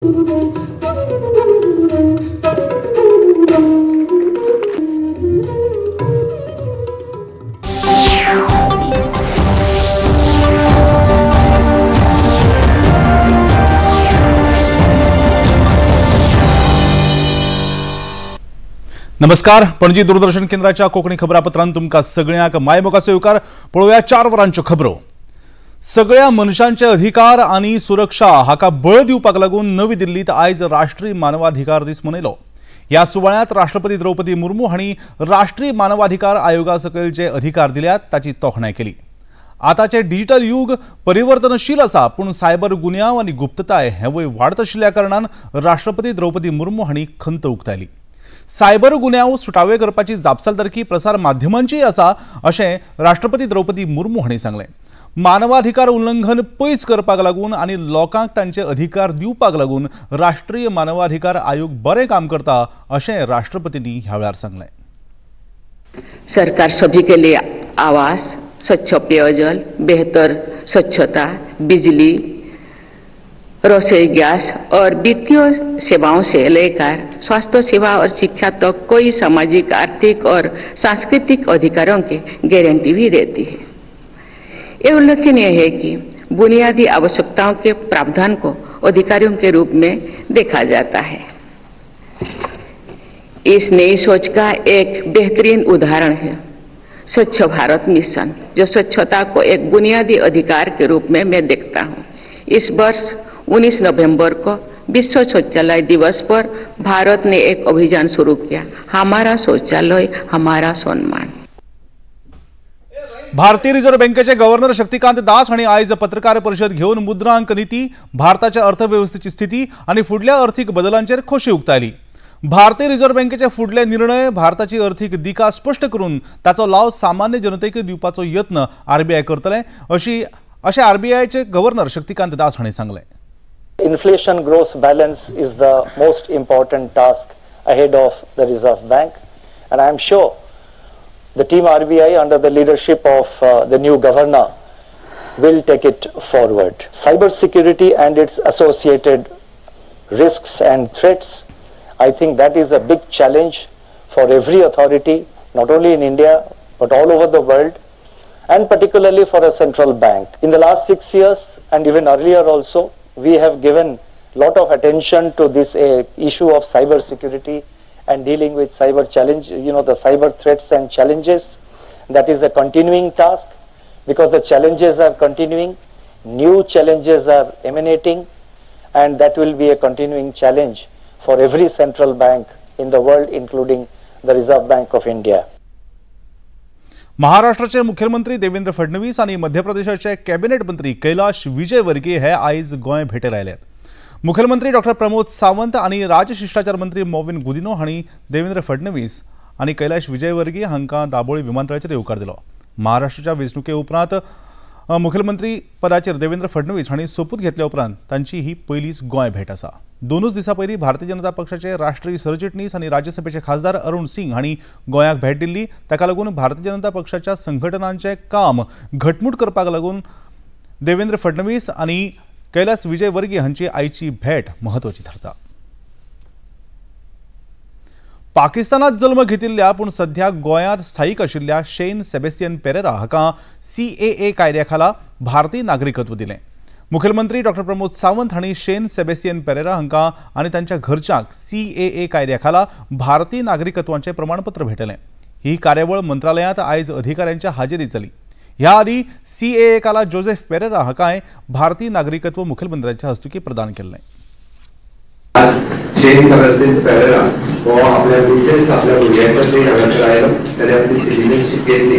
नमस्कार। पणजी दूरदर्शन केंद्राच्या कोकणी खबरापत्रांत तुमका सगळ्यांक मायमोगाचो येवकार। पळोवया 4 वरांच्यो खबरो। सगळ्या मनशांचे अधिकार आणि सुरक्षा हाका बळ दिवपाक लागून नवी दिल्लीत आयज राष्ट्रीय मानवाधिकार दीस मनयलो। ह्या सुवाळ्यात राष्ट्रपती द्रौपदी मुर्मू हांणी राष्ट्रीय मानवाधिकार आयोगा सकयल जे अधिकार दिल्यात ताची तोखणाय केली। आताचे डिजिटल युग परिवर्तनशील आसा, पण सायबर गुन्यांव आणि गुप्तताय हेवूय वाडत आशिल्ल्या कारणान राष्ट्रपती द्रौपदी मुर्मू हांणी खंत उक्तायली। सायबर गुन्यांव सुटावे करपाची जापसालदारकी प्रसार माध्यमांची आसा अशें राष्ट्रपती द्रौपदी मुर्मू हांणी सांगलें। मानवाधिकार उल्लंघन पयस करपाक लागून आणि लोकांक तांचे अधिकार दिवपाक लागून राष्ट्रीय मानवाधिकार आयोग बरें काम करता अशें राष्ट्रपतींनी ह्या वेळार सांगलें। सरकार सभी के लिए आवास, स्वच्छ पेयजल, बेहतर स्वच्छता, बिजली, रसोई गैस और वित्तीय सेवाओं से लेकर स्वास्थ्य सेवा और शिक्षा तक कोई सामाजिक, आर्थिक और सांस्कृतिक अधिकारों की गारंटी भी देती है। ये उल्लेखनीय है कि बुनियादी आवश्यकताओं के प्रावधान को अधिकारों के रूप में देखा जाता है। इस नई सोच का एक बेहतरीन उदाहरण है स्वच्छ भारत मिशन, जो स्वच्छता को एक बुनियादी अधिकार के रूप में मैं देखता हूँ। इस वर्ष 19 नवंबर को विश्व शौचालय दिवस पर भारत ने एक अभियान शुरू किया, हमारा शौचालय हमारा सम्मान। भारतीय रिझर्व्ह बँकेचे गव्हर्नर शक्तिकांत दास हांणी आयज पत्रकार परिषद घेवन मुद्रांक नीती, भारताच्या अर्थव्यवस्थेची स्थिती आणि फुडल्या आर्थीक बदलांचेर खोशी उक्तायली। भारतीय रिझर्व्ह बँकेचे फुडले निर्णय भारताची आर्थीक दिका स्पष्ट करून ताचो लाव सामान्य जनतेक दिवपाचो यत्न आरबीआय करतले अशें आरबीआयचे गव्हर्नर शक्तिकांत दास हांणी सांगलें। Inflation growth balance is the most important task ahead of the Reserve Bank, and I am sure the team RBI under the leadership of the new governor will take it forward. Cyber security and its associated risks and threats, I think that is a big challenge for every authority, not only in India but all over the world, and particularly for a central bank. In the last 6 years and even earlier also, we have given a lot of attention to this issue of cyber security and dealing with cyber challenge, the cyber threats and challenges. That is a continuing task because the challenges are continuing, new challenges are emanating, and that will be a continuing challenge for every central bank in the world, including the Reserve Bank of India. महाराष्ट्राचे मुख्यमंत्री देवेंद्र फडणवीस आणि मध्य प्रदेशाचे cabinet मंत्री कैलाश विजयवर्गीय हे आयज गोंय भेटेर आयल्यात। मुख्यमंत्री डॉ प्रमोद सावंत आणि राजशिष्टाचार मंत्री मोविन गुदिनो हांणी देवेंद्र फडणवीस आणि कैलाश विजयवर्गीय हांकां दाबोळी विमानतळाचेर येवकार दिलो। महाराष्ट्राच्या वेंचणुके उपरांत मुख्यमंत्री पदाचेर देवेंद्र फडणवीस हांणी सोपूत घेतल्या उपरांत तांची ही पयलीच गोंय भेट आसा। 2 दिसां पयलीं भारतीय जनता पक्षाचे राष्ट्रीय सरचिटणीस आणि राज्यसभेचे खासदार अरुण सिंग हांणी गोंयाक भेट दिल्ली। ताका लागून भारतीय जनता पक्षाच्या संघटनांचे काम घटमूट करपाक लागून देवेंद्र फडणवीस आणि कैलाश विजयवर्गीय हांची आयची भेट महत्वाची थारता। पाकिस्तानात जल्म घेतिल्ल्या पण सध्या गोंयांत स्थायीक आशिल्ल्या शेन सेबेस्टियन पेरेरा हाका CAA कायद्या खाला भारतीय नागरिकत्व दिलें। मुख्यमंत्री डॉ प्रमोद सावंत हांणी शेन सेबेस्टियन पेरेरा हांकां आनी तांच्या घरच्यांक CAA कायद्या खाला भारतीय नागरिकत्वाचें प्रमाणपत्र भेटलें। ही कार्यावळ मंत्रालयांत आयज अधिकाऱ्यांच्या हाजेरींत जाली। ह्या आदी CAA काला जोसेफ पेरेरा हांकांय भारतीय नागरिकत्व मुख्यमंत्र्यांच्या हस्तुकी प्रदान केल्लें। शेन सेबेस्टियन पेरेरा हो आपल्या मिसेस आपल्या भुरग्यांच्या हांगासर आयलो, ताणें आपली सिटीजनशीप घेतली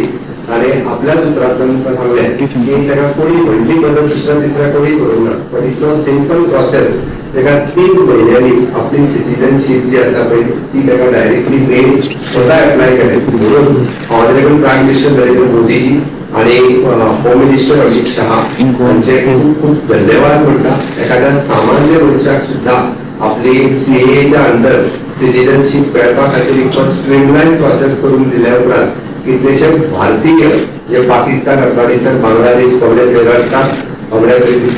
आणि आपल्याच उतरांतल्यान तुका सांगलें की ताका कोणी व्हडली बदल तिसऱ्या कोणी करूंक ना, पण इतलो सिंपल प्रोसेस ताका 3 म्हयन्यांनी आपली सिटीजनशीप जी आसा पळय ती ताका डायरेक्टली मेन स्वता एप्लाय केलें। म्हणून honourable prime minister Narendra Modiji आणि होम मिनिस्टर अमित शहा हांचे खूब खूब धन्यवाद म्हणटा। एखाद्या सामान्य मनशाक सुद्धा आपली CAAच्या अंडर सिटीजनशीप मेळपा खातीर इतको स्ट्रीमलायन प्रोसेस करून दिल्या उपरांत कितलेशे भारतीय जे पाकिस्तान, अफगाणिस्तान, बांगलादेश, बांगलादेश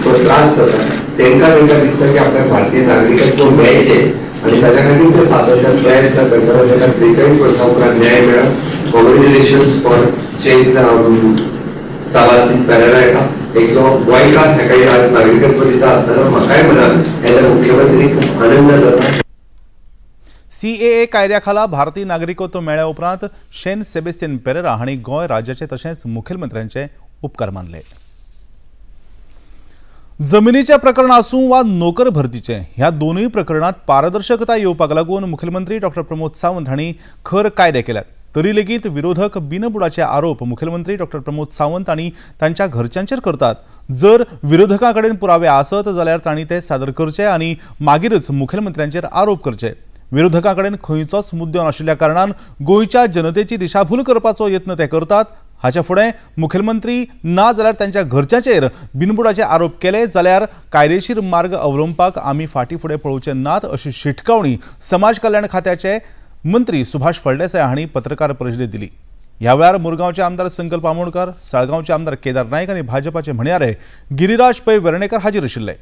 त्रास जाता त्यांना दिसतं की आपल्या भारतीय नागरिकत्व मिळायचे आणि त्याच्या खातीर ते सातत्यान प्रयत्न करतात. त्याला 43 वर्सां उपरांत न्याय मेळ्ळो. कॉंग्रॅच्युलेशन्स फॉर चेंज साबासित पेरेरा येता एकलो गोंयकार हेका आज नागरिकत्व दिता आसतना म्हाकाय मनान येता मुख्यमंत्री खूप आनंद जाता. CAA कायद्याखाला भारतीय नागरिकत्व मेळ्ळ्या उपरांत शेन सेबेस्टियन पेरेरा हांणी गोंय राज्याचे तशेंच मुखेलमंत्र्यांचे उपकार मानले. जमिनीचे प्रकरण आसूं वा नोकर भरतीचे ह्या दोनूय प्रकरणात पारदर्शकता येवपाक लागून मुखेलमंत्री डॉ प्रमोद सावंत हांणी खर कायदे केल्यात. तरी लेगीत विरोधक बिनबुडाचे आरोप मुखेलमंत्री डॉ प्रमोद सावंत आणि तांच्या घरच्यांचेर करतात. जर विरोधकां कडेन पुरावे आसत जाल्यार तांणी ते सादर करचे आणि मागीरच मुखेलमंत्र्यांचेर आरोप करचे. विरोधकां कडेन खंयचोच मुद्दो नाशिल्ल्या कारणान गोंयच्या जनतेची दिशाभूल करपाचो यत्न ते करतात. हाचे फुडें मुखेलमंत्री ना जाल्यार तांच्या घरच्यांचेर बिनबुडाचे आरोप केले जाल्यार कायदेशीर मार्ग अवलंबपाक आमी फाटीं फुडें पळोवचे नात अशी शिटकावणी समाज कल्याण खात्याचे मंत्री सुभाष फळदेसाय हांणी पत्रकार परिशदेंत दिली. ह्या वेळार मुरगांवचे आमदार संकल्प आमोणकर, साळगांवचे आमदार केदार नायक आनी भाजपाचे म्हणयारे गिरिराज पै वेर्णेकर हाजीर आशिल्ले.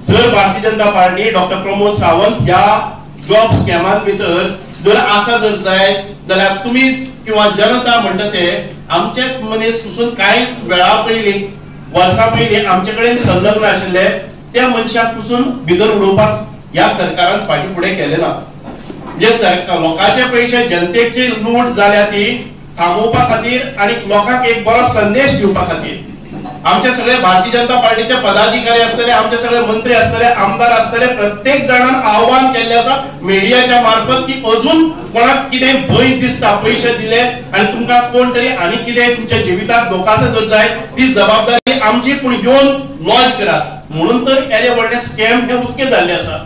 जर भारतीय जनता पार्टी डॉ प्रमोद सावंत ह्या जॉब स्कॅमान भितर जर आसा जर जायत जाल्यार तुम्ही किंवा जनता म्हणटा ते आमचे मनीस पसून कांय वेळा पयलीं वर्सां पयलीं आमचे कडेन संलग्न आशिल्ले त्या मनशाक पसून भितर उडोवपाक ह्या सरकारान फाटीं फुडें केलें ना. जे सरकार लोकांचे पयशे जनतेची लूट जाल्या ती थांबोवपा खातीर आनी लोकांक एक बरो संदेश दिवपा खातीर आमचे सगळे भारतीय जनता पार्टीचे पदाधिकारी आसतले, आमचे सगळे मंत्री आसतले, आमदार आसतले, प्रत्येक जणान आव्हान केल्ले आसा मीडियाच्या मार्फत की अजून कोणाक कितें भंय दिसता पयशे दिले आनी तुमकां कोण तरी आनी कितें तुमच्या जिविताक धोकास जर जाय ती जबाबदारी आमची पूण येवन लॉन्च करात म्हणून तर एले व्हडले स्कॅम हे उक्ते जाल्ले आसा.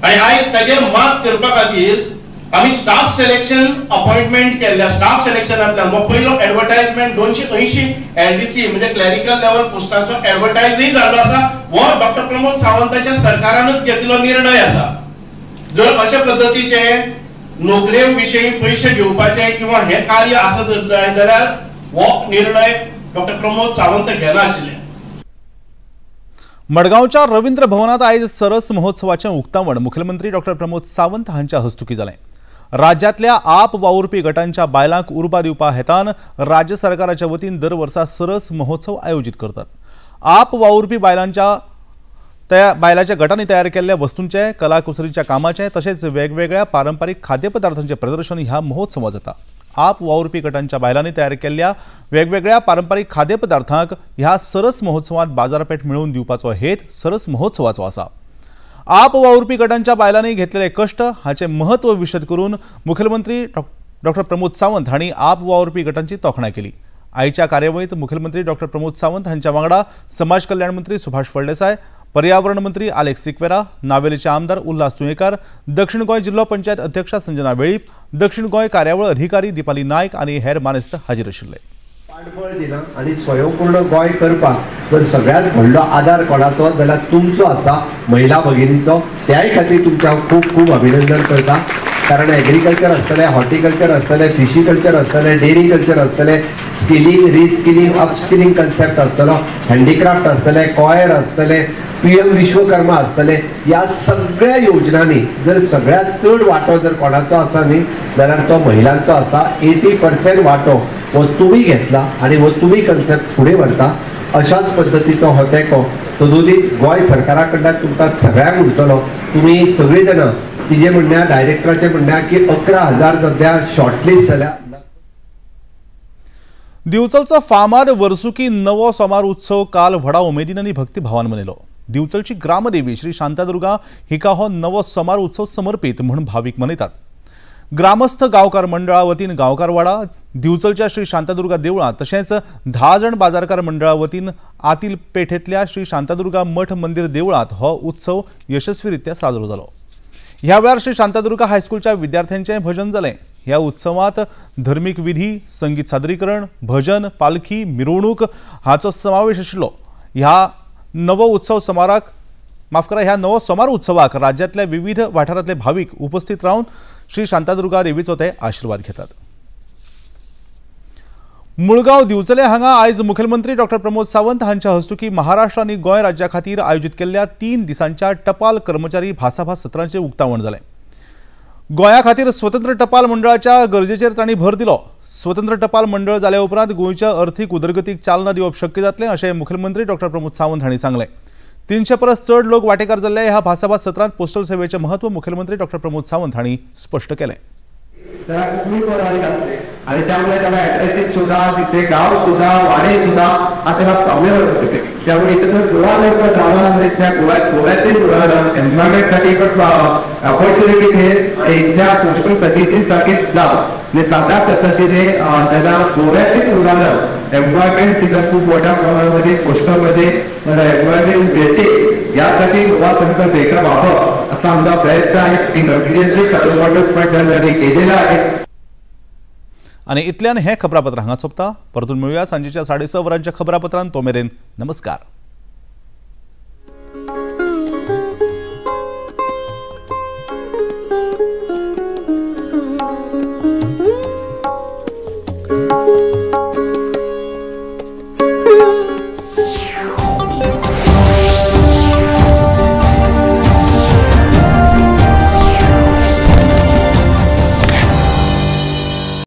आणि आयज ताजेर मात करपा खातीर आमी स्टाफ सिलेक्शन अपॉइंटमेंट केल्ल्या स्टाफ सिलेक्शनांतल्यान हो पयलो एडवर्टाइजमेंट 280 LDC म्हणजे क्लॅरिकल लेवल पोस्टांचो एडवर्टाइजय जाल्लो आसा. हो डॉ प्रमोद सावंताच्या सरकारानच घेतिल्लो निर्णय आसा. जर अशा पद्धतीचे नोकरे विशयी पयशे घेवपाचे किंवा हे कार्य आसा जर जाय जाल्यार हो निर्णय डॉ प्रमोद सावंत घेनाशिल्ले. मडगांवच्या रवींद्र भवनात आयज सरस महोत्सवाचें उक्तावण मुखेलमंत्री डॉ प्रमोद सावंत हांच्या हस्तुकीं जालें. राज्यांतल्या आप वावुरपी गटांच्या बायलांक उर्बा दिवपा हेतान राज्य सरकाराच्या वतीन दर वर्सा सरस महोत्सव आयोजीत करतात. आप वावुरपी बायलांच्या गटांनी तयार केल्ल्या वस्तूंचे, कलाकुसरीच्या कामाचे तशेंच वेगवेगळ्या पारंपारीक खाद्यपदार्थांचे प्रदर्शन ह्या महोत्सवात जाता. आप वावुरपी गटांच्या बायलांनी तयार केल्ल्या वेगवेगळ्या पारंपारीक खाद्यपदार्थांक ह्या सरस महोत्सवात बाजारपेठ मिळवून दिवपाचो हेत सरस महोत्सवाचो आसा. आप वावुरपी गटांच्या बायलांनी घेतलेले कष्ट हाचे महत्व विशद करून मुखेलमंत्री डॉ प्रमोद सावंत हांणी आप वावुरपी गटांची तोखणाय केली. आयच्या कार्यावळीत मुखेलमंत्री डॉ प्रमोद सावंत हांच्या वांगडा समाज कल्याण मंत्री सुभाष फळदेसाय, पर्यावरण मंत्री आलेक्स सिक्वेरा, नावेलीचे आमदार उल्हास तुयेंकार, दक्षिण गोंय जिल्लो पंचायत अध्यक्षा संजना वेळीप, दक्षिण गोंय कार्यावळ अधिकारी दीपाली नायक आनी हेर मानेस्त हाजीर आशिल्ले. पाठबळ दिला आणि स्वयंपूर्ण गोंय करपाक जर सगळ्यात व्हडलो आधार कोणाचो जाल्यार तुमचो आसा महिला भगिनींचो. त्याय खातीर तुमच्या खूब खूब अभिनंदन करता. कारण एग्रीकल्चर आसतलें, हॉर्टिकल्चर आसतलें, फिशिकल्चर आसतलें, डेरी कल्चर आसतलें, स्किलिंग, रिस्किलिंग, अपस्किलिंग कन्सेप्ट आसतलो, हँडीक्राफ्ट आसतलें, कॉयर आसतलें, PM विश्वकर्मा आसतलें. ह्या सगळ्या योजनांनी जर सगळ्यात चड वांटो जर कोणाचो आसा न्ही जाल्यार तो महिलांचो आसा. 80% वांटो हो तुमी घेतला आणि हो तुमी कन्सेप्ट फुडें व्हरता. अशाच पद्दतीचो हो तेंको सदोदीत गोंय सरकारा कडल्यान तुमकां सगळ्यांक उरतलो. तुमी सगळीं जाणां तिजे म्हणण्या डायरेक्टराचे म्हणण्या की 11,000 सध्या शॉर्टलिस्ट जाल्या. दिवचलचो फामाद वर्सुकी नवो सोमार उत्सव काल व्हडा उमेदीन आनी भक्तिभावान मनयलो. दिवचलची ग्रामदेवी श्री शांतादुर्गा हिका हो नवो सोमार उत्सव समर्पित म्हणून भावीक मनयतात. ग्रामस्थ गांवकार मंडळा वतीन गांवकार वाडा, दिवचलच्या श्री शांतादुर्गा देवळांत तशेंच 10 जण बाजारकार मंडळा वतीन आतील पेठेंतल्या श्री शांतादुर्गा मठ मंदिर देवळांत हो उत्सव यशस्वीरित्या साजरो जालो. ह्या वेळार श्री शांतादुर्गा हायस्कूलच्या विद्यार्थ्यांचें भजन जालें. ह्या उत्सवात धर्मीक विधी, संगीत सादरीकरण, भजन, पालखी, मिरवणूक हाचो समावेश आशिल्लो. ह्या नवो सोमार उत्सवाक राज्यातल्या विविध वाठारांतले भाविक उपस्थित रावन श्री शांतादुर्गा देवीचो ते आशीर्वाद घेतात. मुळगाव दिवचले हांगा आयज मुखेलमंत्री डॉ प्रमोद सावंत हांच्या हस्तुकी महाराष्ट्र आनी गोंय राज्या खातीर आयोजीत केल्ल्या 3 दिसांच्या टपाल कर्मचारी भासाभास सत्रांचे उक्तावण जालें। गोंया खातीर स्वतंत्र टपाल मंडळाच्या गरजेचेर तांणी भर दिलो। स्वतंत्र टपाल मंडळ जाल्या उपरांत गोंयच्या अर्थीक उदरगतीक चालना दिवप शक्य जातलें अशें मुखेलमंत्री डॉ प्रमोद सावंत हांणी सांगलें। 300 परस चड लोक वांटेकार जाल्ल्या ह्या भासाभास सत्रांत पोस्टल सेवेचें महत्व मुखेलमंत्री डॉ प्रमोद सावंत हांणी स्पश्ट केलें। आणि त्यामुळे त्याला ऍड्रेसिंग सुद्धा तिथे गाव सुद्धा वाडे सुद्धा आपल्याला प्रॉब्लेम होते। त्यामुळे इथे जर गोवा जर झाला म्हणजे त्या गोव्यातील एम्प्लॉयमेंट साठी पण ऑपॉर्च्युनिटी मिळेल। त्या पोस्टल सर्व्हिसेस साठी सुद्धा चांगल्या पद्धतीने त्याला गोव्यातील मुलांना एम्प्लॉयमेंट सुद्धा खूप मोठ्या प्रमाणामध्ये पोस्टलमध्ये एम्प्लॉयमेंट मिळते यासाठी गोवा सरकार बेकार व्हावं असा आमचा प्रयत्न आहे। कंटिन्युअसली त्यासाठी केलेला आहे। आणि इतल्यान हे खबरापत्र हांगा सोंपता। परतून मेळुया सांजेच्या 6:30 वरांच्या खबरापत्रांत। तो मेरेन नमस्कार।